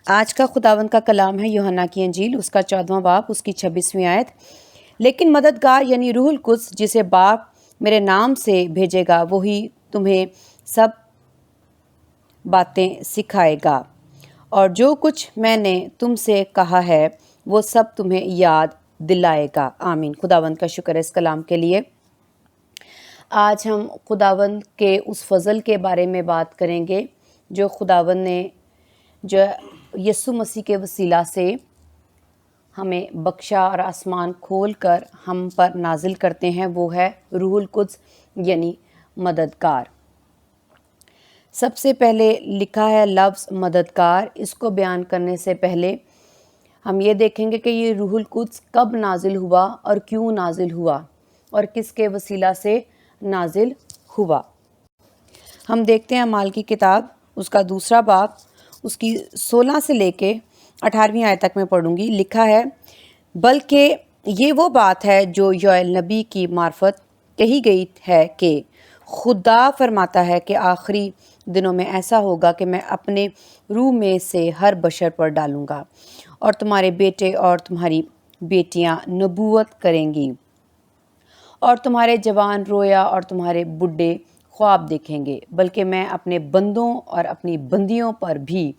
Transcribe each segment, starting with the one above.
آج کا خداوند کا کلام ہے یوحنا کی انجیل، اس کا 14واں باب، اس کی 26ویں آیت۔ لیکن مددگار یعنی روح القدس جسے باپ میرے نام سے بھیجے گا، وہی تمہیں سب باتیں سکھائے گا، اور جو کچھ میں نے تم سے کہا ہے وہ سب تمہیں یاد دلائے گا۔ آمین۔ خداوند کا شکر ہے اس کلام کے لیے۔ آج ہم خداوند کے اس فضل کے بارے میں بات کریں گے جو خداوند نے جو یسوع مسیح کے وسیلہ سے ہمیں بخشا اور آسمان کھول کر ہم پر نازل کرتے ہیں، وہ ہے روح القدس یعنی مددگار۔ سب سے پہلے لکھا ہے لفظ مددگار۔ اس کو بیان کرنے سے پہلے ہم یہ دیکھیں گے کہ یہ روح القدس کب نازل ہوا اور کیوں نازل ہوا اور کس کے وسیلہ سے نازل ہوا۔ ہم دیکھتے ہیں اعمال کی کتاب، اس کا 2 باب، اس کی 16 سے لے کے 18ویں آیت تک میں پڑھوں گی۔ لکھا ہے، بلکہ یہ وہ بات ہے جو یوئیل نبی کی معرفت کہی گئی ہے کہ خدا فرماتا ہے کہ آخری دنوں میں ایسا ہوگا کہ میں اپنے روح میں سے ہر بشر پر ڈالوں گا، اور تمہارے بیٹے اور تمہاری بیٹیاں نبوت کریں گی، اور تمہارے جوان رویا اور تمہارے بڈھے خواب دیکھیں گے، بلکہ میں اپنے بندوں اور اپنی بندیوں پر بھی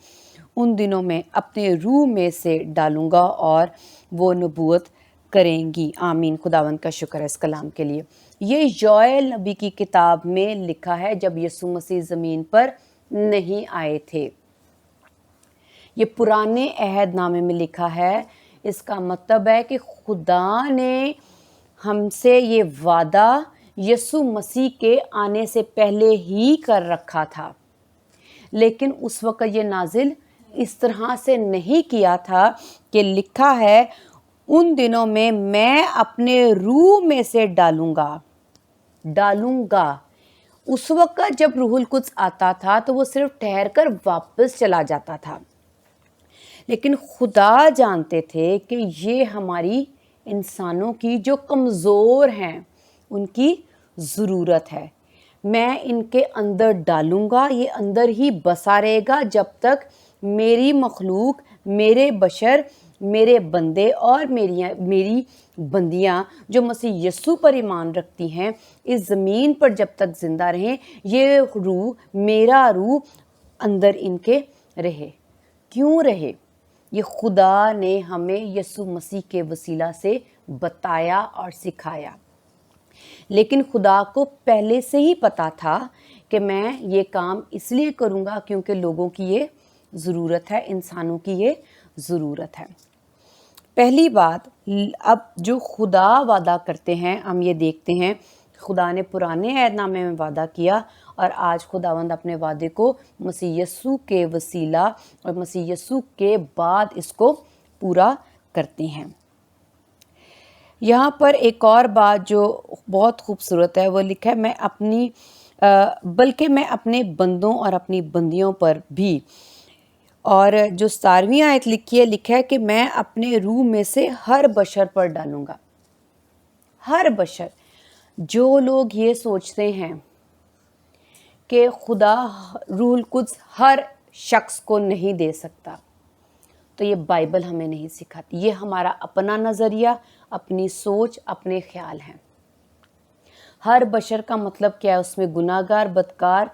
ان دنوں میں اپنے روح میں سے ڈالوں گا اور وہ نبوت کریں گی۔ آمین۔ خداوند کا شکر ہے اس کلام کے لیے۔ یہ یوئیل نبی کی کتاب میں لکھا ہے جب یسوع مسیح زمین پر نہیں آئے تھے۔ یہ پرانے عہد نامے میں لکھا ہے۔ اس کا مطلب ہے کہ خدا نے ہم سے یہ وعدہ یسوع مسیح کے آنے سے پہلے ہی کر رکھا تھا، لیکن اس وقت یہ نازل اس طرح سے نہیں کیا تھا کہ لکھا ہے ان دنوں میں اپنے روح میں سے ڈالوں گا۔ اس وقت جب روح القدس آتا تھا تو وہ صرف ٹھہر کر واپس چلا جاتا تھا، لیکن خدا جانتے تھے کہ یہ ہماری انسانوں کی جو کمزور ہیں ان کی ضرورت ہے۔ میں ان کے اندر ڈالوں گا، یہ اندر ہی بسا رہے گا جب تک میری مخلوق، میرے بشر، میرے بندے اور میری بندیاں جو مسیح یسوع پر ایمان رکھتی ہیں اس زمین پر جب تک زندہ رہیں، یہ روح، میرا روح اندر ان کے رہے۔ کیوں رہے؟ یہ خدا نے ہمیں یسوع مسیح کے وسیلہ سے بتایا اور سکھایا، لیکن خدا کو پہلے سے ہی پتا تھا کہ میں یہ کام اس لیے کروں گا کیونکہ لوگوں کی یہ ضرورت ہے، انسانوں کی یہ ضرورت ہے۔ پہلی بات، اب جو خدا وعدہ کرتے ہیں ہم یہ دیکھتے ہیں، خدا نے پرانے عہد نامے میں وعدہ کیا اور آج خداوند اپنے وعدے کو مسیح یسوع کے وسیلہ اور مسیح یسوع کے بعد اس کو پورا کرتے ہیں۔ یہاں پر ایک اور بات جو بہت خوبصورت ہے، وہ لکھا ہے بلکہ میں اپنے بندوں اور اپنی بندیوں پر بھی، اور جو 17ویں آیت لکھا ہے کہ میں اپنے روح میں سے ہر بشر پر ڈالوں گا۔ ہر بشر۔ جو لوگ یہ سوچتے ہیں کہ خدا روح القدس ہر شخص کو نہیں دے سکتا، تو یہ بائبل ہمیں نہیں سکھاتی، یہ ہمارا اپنا نظریہ، اپنی سوچ، اپنے خیال ہیں۔ ہر بشر کا مطلب کیا ہے؟ اس میں گناہ گار، بدکار،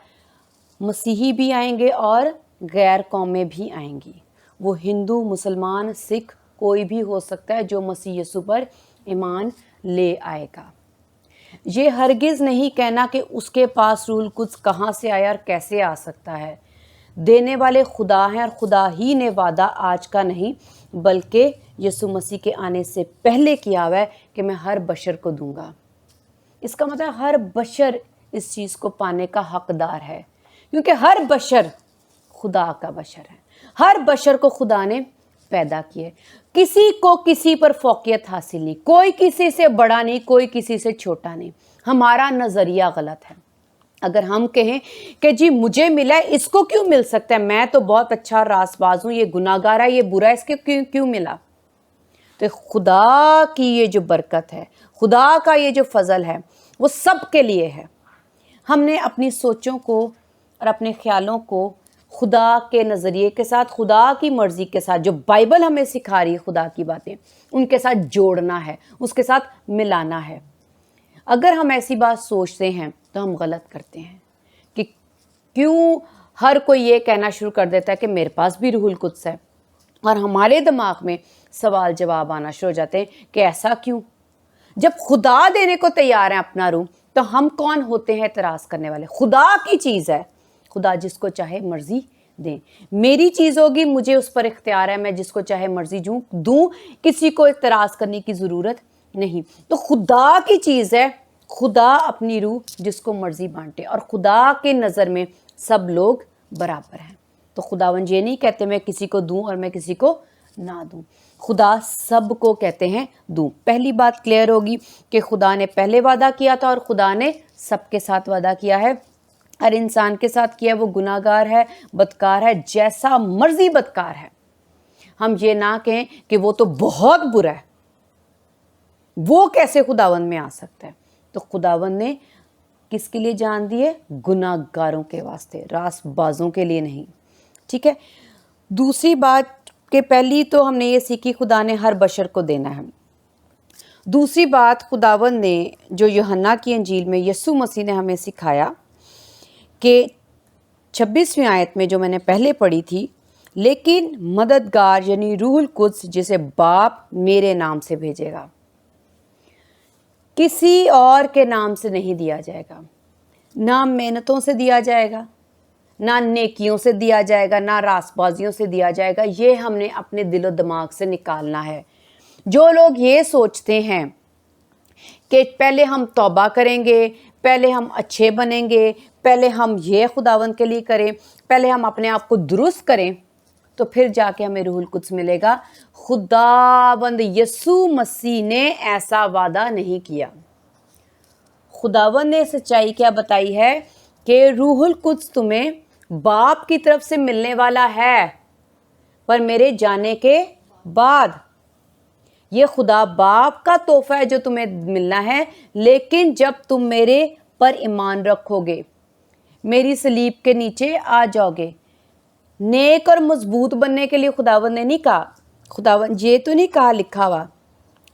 مسیحی بھی آئیں گے اور غیر قومیں بھی آئیں گی۔ وہ ہندو، مسلمان، سکھ، کوئی بھی ہو سکتا ہے جو مسیح یسوع پر ایمان لے آئے گا۔ یہ ہرگز نہیں کہنا کہ اس کے پاس روح القدس کہاں سے آیا اور کیسے آ سکتا ہے۔ دینے والے خدا ہیں، اور خدا ہی نے وعدہ آج کا نہیں بلکہ یسوع مسیح کے آنے سے پہلے کیا ہوا ہے کہ میں ہر بشر کو دوں گا۔ اس کا مطلب ہر بشر اس چیز کو پانے کا حقدار ہے، کیونکہ ہر بشر خدا کا بشر ہے۔ ہر بشر کو خدا نے پیدا کیے، کسی کو کسی پر فوقیت حاصل نہیں، کوئی کسی سے بڑا نہیں، کوئی کسی سے چھوٹا نہیں۔ ہمارا نظریہ غلط ہے۔ اگر ہم کہیں کہ جی مجھے ملا ہے، اس کو کیوں مل سکتا ہے، میں تو بہت اچھا راست باز ہوں، یہ گناہ گار ہے، یہ برا ہے، اس کے کیوں ملا؟ تو خدا کی یہ جو برکت ہے، خدا کا یہ جو فضل ہے، وہ سب کے لیے ہے۔ ہم نے اپنی سوچوں کو اور اپنے خیالوں کو خدا کے نظریے کے ساتھ، خدا کی مرضی کے ساتھ، جو بائبل ہمیں سکھا رہی ہے خدا کی باتیں، ان کے ساتھ جوڑنا ہے، اس کے ساتھ ملانا ہے۔ اگر ہم ایسی بات سوچتے ہیں تو ہم غلط کرتے ہیں کہ کیوں ہر کوئی یہ کہنا شروع کر دیتا ہے کہ میرے پاس بھی روح القدس ہے، اور ہمارے دماغ میں سوال جواب آنا شروع ہو جاتے ہیں کہ ایسا کیوں؟ جب خدا دینے کو تیار ہے اپنا روح، تو ہم کون ہوتے ہیں اعتراض کرنے والے؟ خدا کی چیز ہے، خدا جس کو چاہے مرضی دیں۔ میری چیز ہوگی، مجھے اس پر اختیار ہے، میں جس کو چاہے مرضی دوں، کسی کو اعتراض کرنے کی ضرورت نہیں۔ تو خدا کی چیز ہے، خدا اپنی روح جس کو مرضی بانٹے، اور خدا کے نظر میں سب لوگ برابر ہیں۔ تو خداوند یہ نہیں کہتے میں کسی کو دوں اور میں کسی کو نہ دوں، خدا سب کو کہتے ہیں دوں۔ پہلی بات کلیئر ہوگی کہ خدا نے پہلے وعدہ کیا تھا اور خدا نے سب کے ساتھ وعدہ کیا ہے۔ ہر انسان کے ساتھ کیا ہے، وہ گناہ گار ہے، بدکار ہے، جیسا مرضی بدکار ہے۔ ہم یہ نہ کہیں کہ وہ تو بہت برا ہے، وہ کیسے خداوند میں آ سکتا ہے؟ تو خداوند نے کس کے لیے جان دی ہے؟ گناہ گاروں کے واسطے، راست بازوں کے لیے نہیں۔ ٹھیک ہے، دوسری بات کہ پہلی تو ہم نے یہ سیکھی خدا نے ہر بشر کو دینا ہے۔ دوسری بات خداوند نے جو یوحنا کی انجیل میں یسوع مسیح نے ہمیں سکھایا کہ 26ویں آیت میں جو میں نے پہلے پڑھی تھی، لیکن مددگار یعنی روح القدس جسے باپ میرے نام سے بھیجے گا، کسی اور کے نام سے نہیں دیا جائے گا، نہ محنتوں سے دیا جائے گا، نہ نیکیوں سے دیا جائے گا، نہ راست بازیوں سے دیا جائے گا۔ یہ ہم نے اپنے دل و دماغ سے نکالنا ہے۔ جو لوگ یہ سوچتے ہیں کہ پہلے ہم توبہ کریں گے، پہلے ہم اچھے بنیں گے، پہلے ہم یہ خداوند کے لیے کریں، پہلے ہم اپنے آپ کو درست کریں، تو پھر جا کے ہمیں روح القدس ملے گا۔ خداوند یسوع مسیح نے ایسا وعدہ نہیں کیا۔ خداوند نے سچائی کیا بتائی ہے کہ روح القدس تمہیں باپ کی طرف سے ملنے والا ہے، پر میرے جانے کے بعد۔ یہ خدا باپ کا تحفہ ہے جو تمہیں ملنا ہے، لیکن جب تم میرے پر ایمان رکھو گے، میری صلیب کے نیچے آ جاؤ گے۔ نیک اور مضبوط بننے کے لیے خداوند نے نہیں کہا، خداوند یہ تو نہیں کہا لکھا ہوا،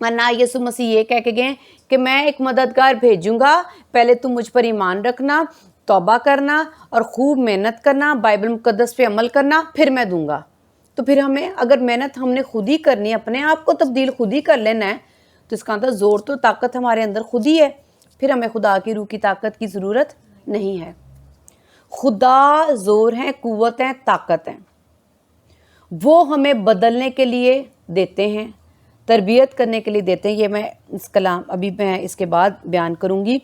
نہ یسوع مسیح یہ کہہ کے گئے کہ میں ایک مددگار بھیجوں گا، پہلے تم مجھ پر ایمان رکھنا، توبہ کرنا اور خوب محنت کرنا، بائبل مقدس پہ عمل کرنا، پھر میں دوں گا۔ تو پھر ہمیں اگر محنت ہم نے خود ہی کرنی ہے، اپنے آپ کو تبدیل خود ہی کر لینا ہے، تو اس کا مطلب زور تو طاقت ہمارے اندر خود ہی ہے، پھر ہمیں خدا کی روح کی طاقت کی ضرورت نہیں ہے۔ خدا زور ہے، قوت ہے، طاقت ہے، وہ ہمیں بدلنے کے لیے دیتے ہیں، تربیت کرنے کے لیے دیتے ہیں۔ یہ میں اس کلام ابھی میں اس کے بعد بیان کروں گی۔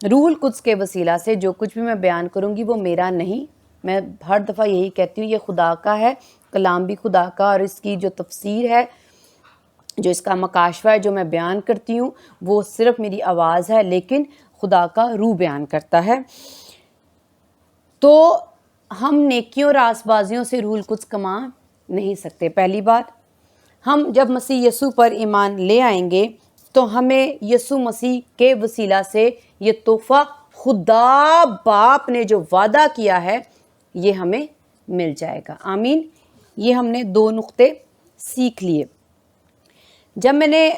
روح القدس کے وسیلہ سے جو کچھ بھی میں بیان کروں گی وہ میرا نہیں، میں ہر دفعہ یہی کہتی ہوں، یہ خدا کا ہے، کلام بھی خدا کا، اور اس کی جو تفسیر ہے، جو اس کا مکاشفہ ہے جو میں بیان کرتی ہوں، وہ صرف میری آواز ہے، لیکن خدا کا روح بیان کرتا ہے۔ تو ہم نیکیوں راست بازیوں سے روح القدس کما نہیں سکتے۔ پہلی بات، ہم جب مسیح یسوع پر ایمان لے آئیں گے تو ہمیں یسوع مسیح کے وسیلہ سے یہ تحفہ خدا باپ نے جو وعدہ کیا ہے یہ ہمیں مل جائے گا۔ آمین۔ یہ ہم نے 2 نقطے سیکھ لیے۔ جب میں نے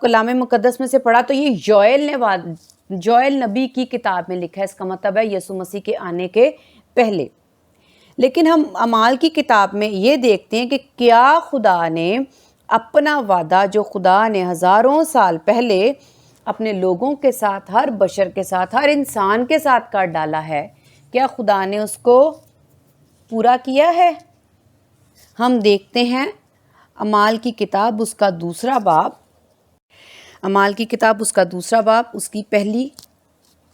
کلام مقدس میں سے پڑھا تو یہ یوئیل نبی کی کتاب میں لکھا ہے، اس کا مطلب ہے یسوع مسیح کے آنے کے پہلے۔ لیکن ہم اعمال کی کتاب میں یہ دیکھتے ہیں کہ کیا خدا نے اپنا وعدہ جو خدا نے ہزاروں سال پہلے اپنے لوگوں کے ساتھ، ہر بشر کے ساتھ، ہر انسان کے ساتھ کر ڈالا ہے، کیا خدا نے اس کو پورا کیا ہے؟ ہم دیکھتے ہیں اعمال کی کتاب اس کا دوسرا باب، اس کی پہلی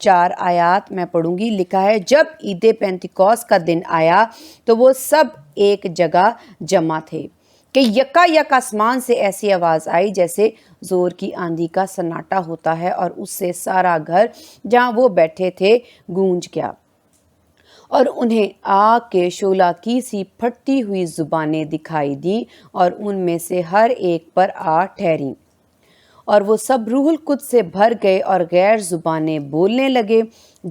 4 آیات میں پڑھوں گی۔ لکھا ہے، جب عید پینتیکوس کا دن آیا تو وہ سب ایک جگہ جمع تھے کہ یکا یک آسمان سے ایسی آواز آئی جیسے زور کی آندھی کا سناٹا ہوتا ہے، اور اس سے سارا گھر جہاں وہ بیٹھے تھے گونج گیا، اور انہیں آگ کے شعلہ کی سی پھٹتی ہوئی زبانیں دکھائی دیں اور ان میں سے ہر ایک پر آ ٹھہریں، اور وہ سب روح القدس سے بھر گئے اور غیر زبانیں بولنے لگے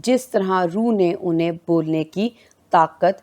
جس طرح روح نے انہیں بولنے کی طاقت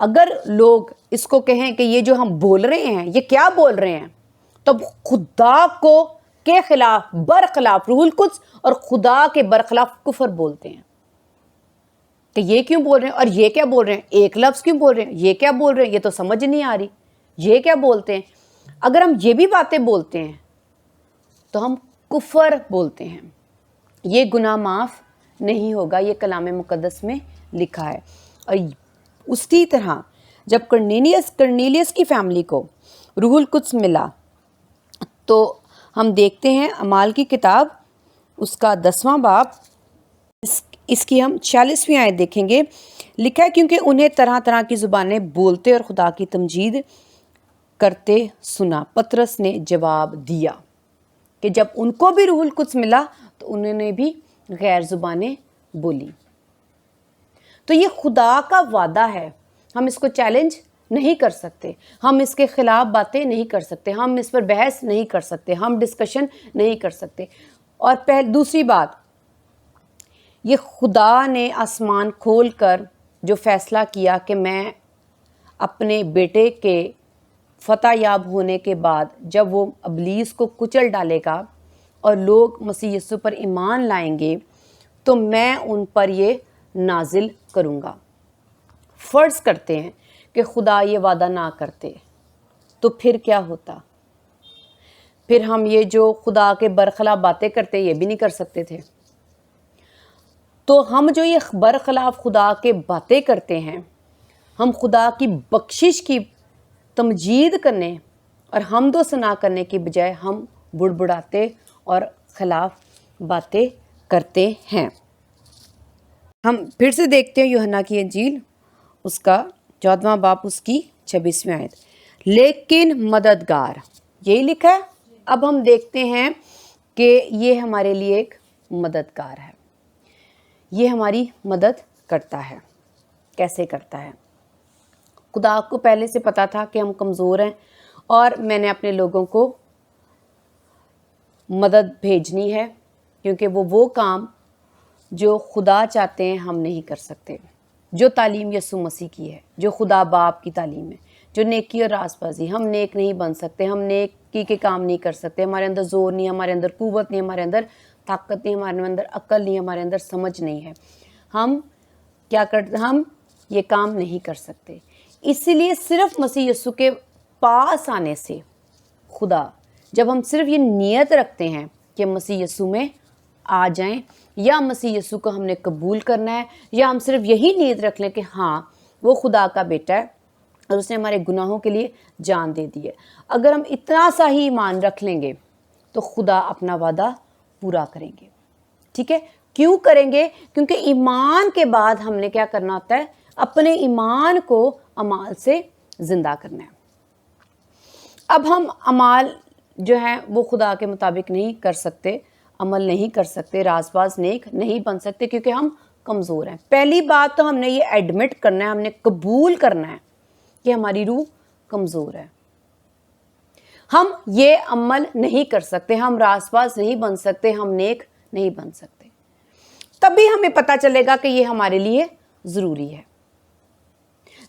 اگر لوگ اس کو کہیں کہ یہ جو ہم بول رہے ہیں یہ کیا بول رہے ہیں، تب خدا کو کے خلاف برخلاف روح القدس اور خدا کے برخلاف کفر بولتے ہیں کہ یہ کیوں بول رہے ہیں اور یہ کیا بول رہے ہیں، ایک لفظ کیوں بول رہے ہیں، یہ کیا بول رہے ہیں، یہ تو سمجھ نہیں آ رہی، یہ کیا بولتے ہیں۔ اگر ہم یہ بھی باتیں بولتے ہیں تو ہم کفر بولتے ہیں، یہ گناہ معاف نہیں ہوگا، یہ کلام مقدس میں لکھا ہے۔ اور اسی طرح جب کرنیلیس کی فیملی کو روح القدس ملا تو ہم دیکھتے ہیں اعمال کی کتاب اس کا 10واں باب، اس کی ہم 46ویں آیت دیکھیں گے، لکھا ہے کیونکہ انہیں طرح طرح کی زبانیں بولتے اور خدا کی تمجید کرتے سنا۔ پطرس نے جواب دیا کہ جب ان کو بھی روح القدس ملا تو انہوں نے بھی غیر زبانیں بولی۔ تو یہ خدا کا وعدہ ہے، ہم اس کو چیلنج نہیں کر سکتے، ہم اس کے خلاف باتیں نہیں کر سکتے، ہم اس پر بحث نہیں کر سکتے، ہم ڈسکشن نہیں کر سکتے۔ اور دوسری بات، یہ خدا نے آسمان کھول کر جو فیصلہ کیا کہ میں اپنے بیٹے کے فتح یاب ہونے کے بعد جب وہ ابلیس کو کچل ڈالے گا اور لوگ مسیح یسوع پر ایمان لائیں گے تو میں ان پر یہ نازل کروں گا۔ فرض کرتے ہیں کہ خدا یہ وعدہ نہ کرتے تو پھر کیا ہوتا؟ پھر ہم یہ جو خدا کے برخلاف باتیں کرتے یہ بھی نہیں کر سکتے تھے۔ تو ہم جو یہ برخلاف خدا کے باتیں کرتے ہیں، ہم خدا کی بخشش کی تمجید کرنے اور حمد و ثنا کرنے کی بجائے ہم بڑبڑاتے اور خلاف باتیں کرتے ہیں۔ ہم پھر سے دیکھتے ہیں یوحنا کی انجیل اس کا 14واں باب اس کی 26ویں آیت، لیکن مددگار، یہی لکھا ہے۔ اب ہم دیکھتے ہیں کہ یہ ہمارے لیے ایک مددگار ہے، یہ ہماری مدد کرتا ہے۔ کیسے کرتا ہے؟ خدا کو پہلے سے پتا تھا کہ ہم کمزور ہیں اور میں نے اپنے لوگوں کو مدد بھیجنی ہے، کیونکہ وہ کام جو خدا چاہتے ہیں ہم نہیں کر سکتے۔ جو تعلیم یسوع مسیح کی ہے، جو خدا باپ کی تعلیم ہے، جو نیکی اور راست بازی، ہم نیک نہیں بن سکتے، ہم نیکی کے کام نہیں کر سکتے، ہمارے اندر زور نہیں، ہمارے اندر قوت نہیں، ہمارے اندر طاقت نہیں، ہمارے اندر عقل نہیں، ہمارے اندر سمجھ نہیں ہے، ہم کیا کرتے، ہم یہ کام نہیں کر سکتے۔ اسی لیے صرف مسیح یسوع کے پاس آنے سے خدا، جب ہم صرف یہ نیت رکھتے ہیں کہ مسیح یسوع میں آ جائیں یا مسیح یسوع کو ہم نے قبول کرنا ہے، یا ہم صرف یہی نیت رکھ لیں کہ ہاں وہ خدا کا بیٹا ہے اور اس نے ہمارے گناہوں کے لیے جان دے دی ہے، اگر ہم اتنا سا ہی ایمان رکھ لیں گے تو خدا اپنا وعدہ پورا کریں گے۔ ٹھیک ہے؟ کیوں کریں گے؟ کیونکہ ایمان کے بعد ہم نے کیا کرنا ہوتا ہے؟ اپنے ایمان کو اعمال سے زندہ کرنا ہے۔ اب ہم اعمال جو ہیں وہ خدا کے مطابق نہیں کر سکتے، عمل نہیں کر سکتے، راز باز نیک نہیں بن سکتے، کیونکہ ہم کمزور ہیں۔ پہلی بات تو ہم نے یہ ایڈمٹ کرنا ہے، ہم نے قبول کرنا ہے کہ ہماری روح کمزور ہے، ہم یہ عمل نہیں کر سکتے، ہم راز باز نہیں بن سکتے، ہم نیک نہیں بن سکتے۔ تبھی ہمیں پتہ چلے گا کہ یہ ہمارے لیے ضروری ہے،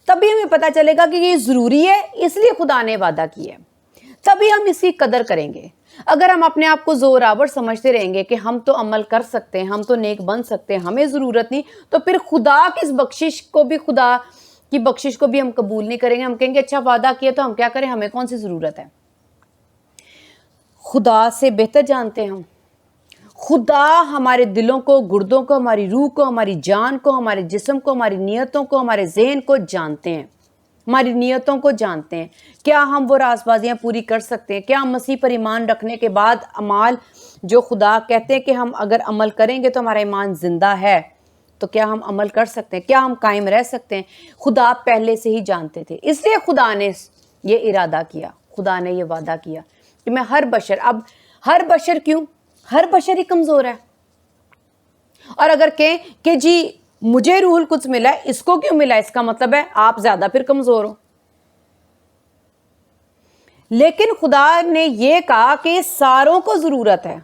تبھی ہمیں پتہ چلے گا کہ یہ ضروری ہے، اس لیے خدا نے وعدہ کیا ہے، تبھی ہم اس کی قدر کریں گے۔ اگر ہم اپنے آپ کو زور آور سمجھتے رہیں گے کہ ہم تو عمل کر سکتے ہیں، ہم تو نیک بن سکتے ہیں، ہمیں ضرورت نہیں، تو پھر خدا کی بخشش کو بھی، خدا کی بخشش کو بھی ہم قبول نہیں کریں گے۔ ہم کہیں گے اچھا وعدہ کیا تو ہم کیا کریں، ہمیں کون سی ضرورت ہے۔ خدا سے بہتر جانتے ہیں ہم، خدا ہمارے دلوں کو، گردوں کو، ہماری روح کو، ہماری جان کو، ہمارے جسم کو، ہماری نیتوں کو، ہمارے ذہن کو جانتے ہیں، ہماری نیتوں کو جانتے ہیں۔ کیا ہم وہ راز بازیاں پوری کر سکتے ہیں؟ کیا ہم مسیح پر ایمان رکھنے کے بعد اعمال جو خدا کہتے ہیں کہ ہم اگر عمل کریں گے تو ہمارا ایمان زندہ ہے، تو کیا ہم عمل کر سکتے ہیں؟ کیا ہم قائم رہ سکتے ہیں؟ خدا پہلے سے ہی جانتے تھے، اس لیے خدا نے یہ ارادہ کیا، خدا نے یہ وعدہ کیا کہ میں ہر بشر، اب ہر بشر کیوں؟ ہر بشر ہی کمزور ہے۔ اور اگر کہیں کہ جی مجھے روح القدس ملا ہے، اس کو کیوں ملا، اس کا مطلب ہے آپ زیادہ پھر کمزور ہو۔ لیکن خدا نے یہ کہا کہ ساروں کو ضرورت ہے۔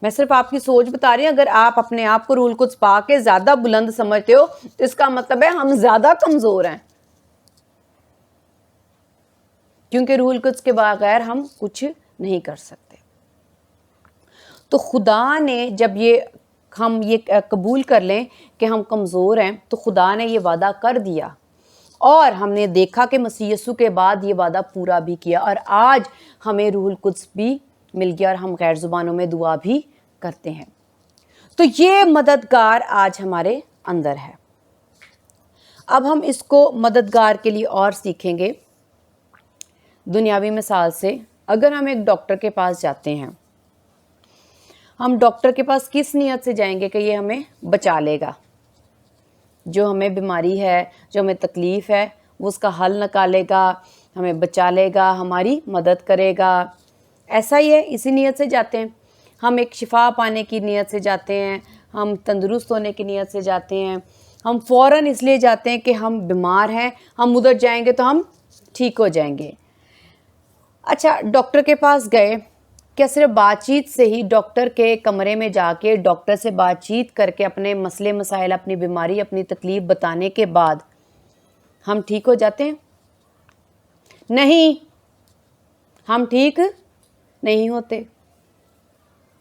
میں صرف آپ کی سوچ بتا رہی ہوں، اگر آپ اپنے آپ کو روح القدس پا کے زیادہ بلند سمجھتے ہو تو اس کا مطلب ہے ہم زیادہ کمزور ہیں۔ کیونکہ روح القدس کے بغیر ہم کچھ نہیں کر سکتے۔ تو خدا نے جب ہم یہ قبول کر لیں کہ ہم کمزور ہیں، تو خدا نے یہ وعدہ کر دیا، اور ہم نے دیکھا کہ مسیح یسوع کے بعد یہ وعدہ پورا بھی کیا، اور آج ہمیں روح القدس بھی مل گیا اور ہم غیر زبانوں میں دعا بھی کرتے ہیں۔ تو یہ مددگار آج ہمارے اندر ہے۔ اب ہم اس کو مددگار کے لیے اور سیکھیں گے دنیاوی مثال سے۔ اگر ہم ایک ڈاکٹر کے پاس جاتے ہیں، ہم ڈاکٹر کے پاس کس نیت سے جائیں گے کہ یہ ہمیں بچا لے گا، جو ہمیں بیماری ہے، جو ہمیں تکلیف ہے، وہ اس کا حل نکالے گا، ہمیں بچا لے گا، ہماری مدد کرے گا، ایسا ہی ہے، اسی نیت سے جاتے ہیں۔ ہم ایک شفا پانے کی نیت سے جاتے ہیں، ہم تندرست ہونے کی نیت سے جاتے ہیں، ہم فوراً اس لیے جاتے ہیں کہ ہم بیمار ہیں، ہم ادھر جائیں گے تو ہم ٹھیک ہو جائیں گے۔ اچھا، ڈاکٹر کے پاس گئے، کیا صرف بات چیت سے ہی، ڈاکٹر کے کمرے میں جا کے ڈاکٹر سے بات چیت کر کے اپنے مسئلے مسائل، اپنی بیماری، اپنی تکلیف بتانے کے بعد ہم ٹھیک ہو جاتے ہیں؟ نہیں، ہم ٹھیک نہیں ہوتے۔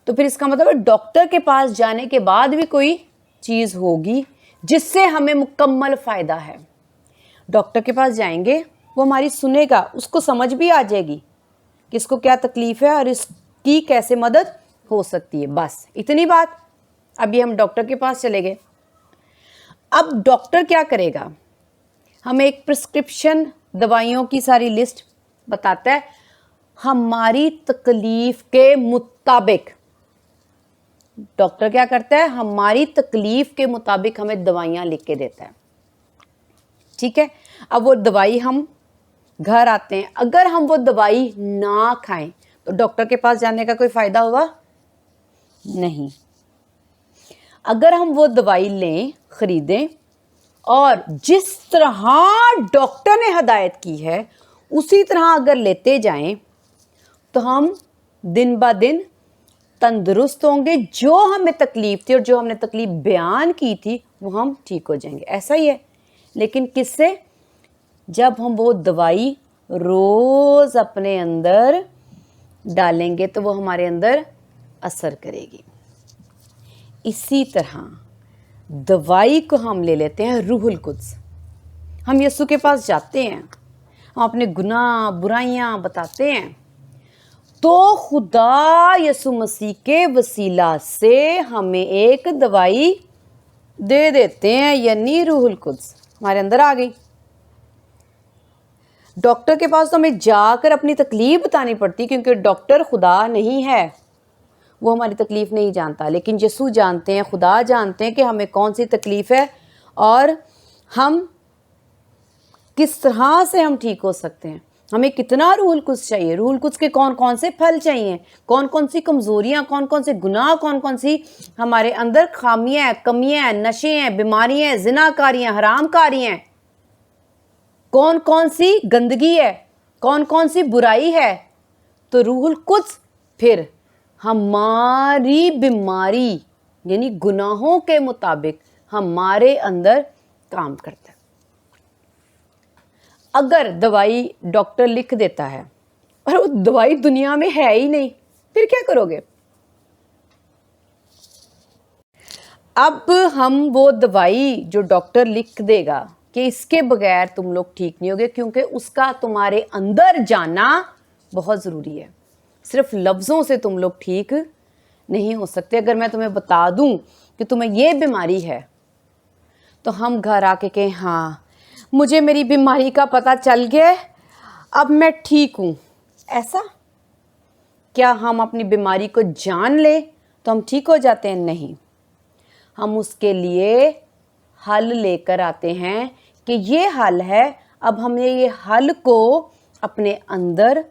تو پھر اس کا مطلب ڈاکٹر کے پاس جانے کے بعد بھی کوئی چیز ہوگی جس سے ہمیں مکمل فائدہ ہے۔ ڈاکٹر کے پاس جائیں گے، وہ ہماری سنے گا، اس کو سمجھ بھی آ جائے گی کہ اس کو کیا تکلیف ہے اور اس کی کیسے مدد ہو سکتی ہے، بس اتنی بات۔ ابھی ہم ڈاکٹر کے پاس چلے گئے، اب ڈاکٹر کیا کرے گا؟ ہمیں ایک پرسکرپشن دوائیوں کی ساری لسٹ بتاتا ہے، ہماری تکلیف کے مطابق۔ ڈاکٹر کیا کرتا ہے؟ ہماری تکلیف کے مطابق ہمیں دوائیاں لکھ کے دیتا ہے، ٹھیک ہے؟ اب وہ دوائی ہم گھر آتے ہیں، اگر ہم وہ دوائی نہ کھائیں تو ڈاکٹر کے پاس جانے کا کوئی فائدہ ہوا؟ نہیں۔ اگر ہم وہ دوائی لیں، خریدیں، اور جس طرح ڈاکٹر نے ہدایت کی ہے اسی طرح اگر لیتے جائیں تو ہم دن بہ دن تندرست ہوں گے، جو ہمیں تکلیف تھی اور جو ہم نے تکلیف بیان کی تھی وہ ہم ٹھیک ہو جائیں گے۔ ایسا ہی ہے، لیکن کس سے؟ جب ہم وہ دوائی روز اپنے اندر ڈالیں گے تو وہ ہمارے اندر اثر کرے گی۔ اسی طرح دوائی کو ہم لے لیتے ہیں روح القدس۔ ہم یسوع کے پاس جاتے ہیں، ہم اپنے گناہ برائیاں بتاتے ہیں، تو خدا یسوع مسیح کے وسیلہ سے ہمیں ایک دوائی دے دیتے ہیں، یعنی روح القدس ہمارے اندر آ گئی۔ ڈاکٹر کے پاس تو ہمیں جا کر اپنی تکلیف بتانی پڑتی، کیونکہ ڈاکٹر خدا نہیں ہے، وہ ہماری تکلیف نہیں جانتا، لیکن یسوع جانتے ہیں، خدا جانتے ہیں کہ ہمیں کون سی تکلیف ہے اور ہم کس طرح سے ہم ٹھیک ہو سکتے ہیں۔ ہمیں کتنا روح القدس چاہیے، روح القدس کے کون کون سے پھل چاہیے، کون کون سی کمزوریاں، کون کون سے گناہ، کون کون سی ہمارے اندر خامیاں ہیں، کمیاں ہیں، نشے ہیں، بیماریاں ہیں، زنا کاریاں، حرام کاریاں ہیں، کون کون سی گندگی ہے، کون کون سی برائی ہے۔ تو روح القدس پھر ہماری بیماری یعنی گناہوں کے مطابق ہمارے اندر کام کرتا ہے۔ اگر دوائی ڈاکٹر لکھ دیتا ہے اور وہ دوائی دنیا میں ہے ہی نہیں، پھر کیا کرو گے؟ اب ہم وہ دوائی جو ڈاکٹر لکھ دے گا کہ اس کے بغیر تم لوگ ٹھیک نہیں ہوگے، کیونکہ اس کا تمہارے اندر جانا بہت ضروری ہے۔ صرف لفظوں سے تم لوگ ٹھیک نہیں ہو سکتے۔ اگر میں تمہیں بتا دوں کہ تمہیں یہ بیماری ہے تو ہم گھر آ کے کہیں ہاں مجھے میری بیماری کا پتہ چل گیا، اب میں ٹھیک ہوں، ایسا؟ کیا ہم اپنی بیماری کو جان لیں تو ہم ٹھیک ہو جاتے ہیں؟ نہیں، ہم اس کے لیے حل لے کر آتے ہیں کہ یہ حل ہے، اب ہمیں یہ حل کو اپنے اندر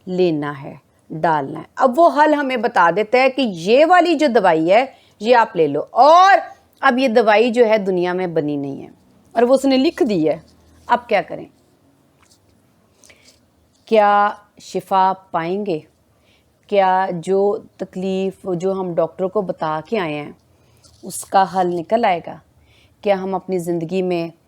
لینا ہے، ڈالنا ہے۔ اب وہ حل ہمیں بتا دیتا ہے کہ یہ والی جو دوائی ہے یہ آپ لے لو، اور اب یہ دوائی جو ہے دنیا میں بنی نہیں ہے اور وہ اس نے لکھ دی ہے، اب کیا کریں؟ کیا شفا پائیں گے؟ کیا جو تکلیف جو ہم ڈاکٹر کو بتا کے آئے ہیں اس کا حل نکل آئے گا؟ کیا ہم اپنی زندگی میں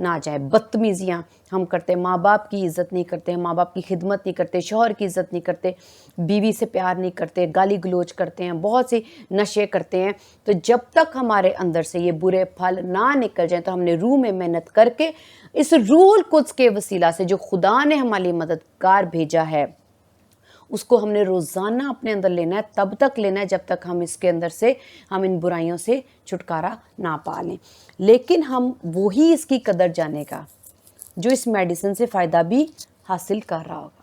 نہ جائے۔ بدتمیزیاں ہم کرتے ہیں، ماں باپ کی عزت نہیں کرتے ہیں، ماں باپ کی خدمت نہیں کرتے، شوہر کی عزت نہیں کرتے، بیوی سے پیار نہیں کرتے، گالی گلوچ کرتے ہیں، بہت سے نشے کرتے ہیں۔ تو جب تک ہمارے اندر سے یہ برے پھل نہ نکل جائیں تو ہم نے روح میں محنت کر کے اس روح القدس کے وسیلہ سے جو خدا نے ہمارے لیے مددگار بھیجا ہے اس کو ہم نے روزانہ اپنے اندر لینا ہے، تب تک لینا ہے جب تک ہم اس کے اندر سے ہم ان برائیوں سے چھٹکارا نہ پا لیں۔ لیکن ہم وہی اس کی قدر جانے گا جو اس میڈیسن سے فائدہ بھی حاصل کر رہا ہوگا۔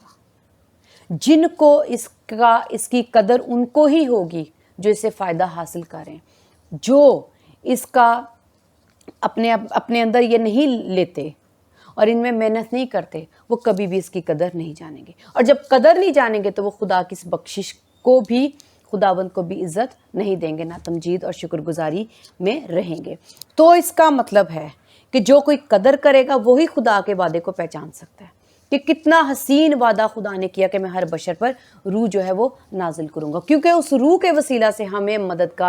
جن کو اس کی قدر ان کو ہی ہوگی جو اس سے فائدہ حاصل کریں، جو اس کا اپنے اندر یہ نہیں لیتے اور ان میں محنت نہیں کرتے، وہ کبھی بھی اس کی قدر نہیں جانیں گے، اور جب قدر نہیں جانیں گے تو وہ خدا کی اس بخشش کو بھی، خداوند کو بھی عزت نہیں دیں گے، نہ تمجید اور شکر گزاری میں رہیں گے۔ تو اس کا مطلب ہے کہ جو کوئی قدر کرے گا وہی خدا کے وعدے کو پہچان سکتا ہے کہ کتنا حسین وعدہ خدا نے کیا کہ میں ہر بشر پر روح جو ہے وہ نازل کروں گا، کیونکہ اس روح کے وسیلہ سے ہمیں مدد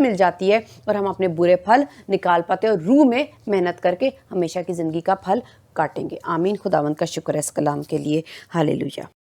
مل جاتی ہے اور ہم اپنے برے پھل نکال پاتے ہیں اور روح میں محنت کر کے ہمیشہ کی زندگی کا پھل کاٹیں گے۔ آمین۔ خداوند کا شکر ہے اس کلام کے لیے۔ ہالےلویا۔